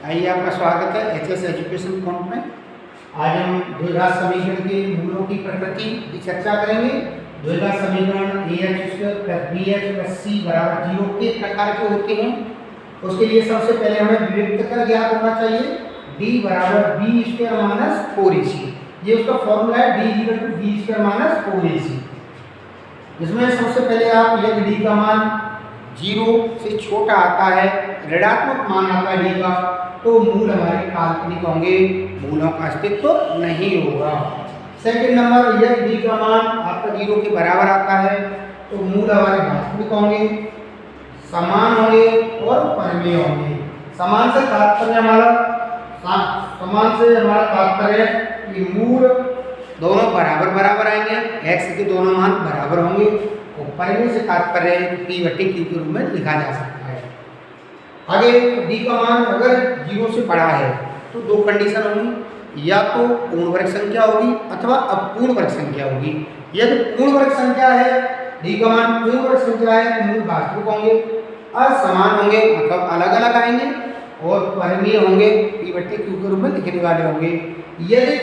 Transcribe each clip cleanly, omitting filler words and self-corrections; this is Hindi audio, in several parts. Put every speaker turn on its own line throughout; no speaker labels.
आइए, आपका स्वागत है एचएस एजुकेशन पॉइंट में। आज हम द्विघात समीकरण के मूलों की प्रकृति की चर्चा करेंगे। द्विघात समीकरण ax² + bx + c = 0 के प्रकार के होते हैं। उसके लिए सबसे पहले हमें विभक्त कर ज्ञात होना चाहिए। d = b² - 4ac, ये उसका फॉर्मूला है। d = b² - 4ac। इसमें सबसे पहले आप यदि d का मान 0 से छोटा आता है, ऋणात्मक मान आता है d का, तो मूल हमारे काल्पनिक होंगे, मूलों का अस्तित्व नहीं होगा। सेकंड नंबर, यदि d का मान आपका 0 के बराबर आता है तो मूल हमारे वास्तविक होंगे, समान होंगे और परिमेय होंगे। समान से हमारा तात्पर्य कि मूल दोनों बराबर बराबर आएंगे, x के दोनों मान बराबर होंगे, और परिमेय से तात्पर्य p/q के रूप में लिखा जा सकता है। आगे d का मान अगर 0 से बड़ा है तो दो कंडीशन होंगी, या तो पूर्ण वर्ग संख्या होगी अथवा अपूर्ण वर्ग संख्या होगी। यदि पूर्ण वर्ग संख्या है, d का मान पूर्ण वर्ग संख्या है तो मूल वास्तविक होंगे, असमान होंगे मतलब अलग अलग आएंगे, और परिमेय होंगे, p/q के रूप में लिखने वाले होंगे। यदि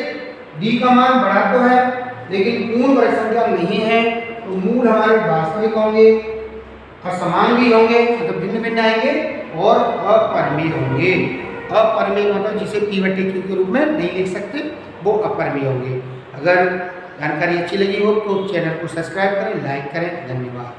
d का मान बड़ा तो है लेकिन पूर्ण वर्ग संख्या नहीं है तो मूल हमारे वास्तविक होंगे, असमान भी होंगे मतलब भिन्न भिन्न आएंगे, और अपरिमेय होंगे। अपरिमेय मतलब जिसे p/q के रूप में नहीं लिख सकते, वो अपरिमेय होंगे। अगर जानकारी अच्छी लगी हो तो चैनल को सब्सक्राइब करें, लाइक करें। धन्यवाद।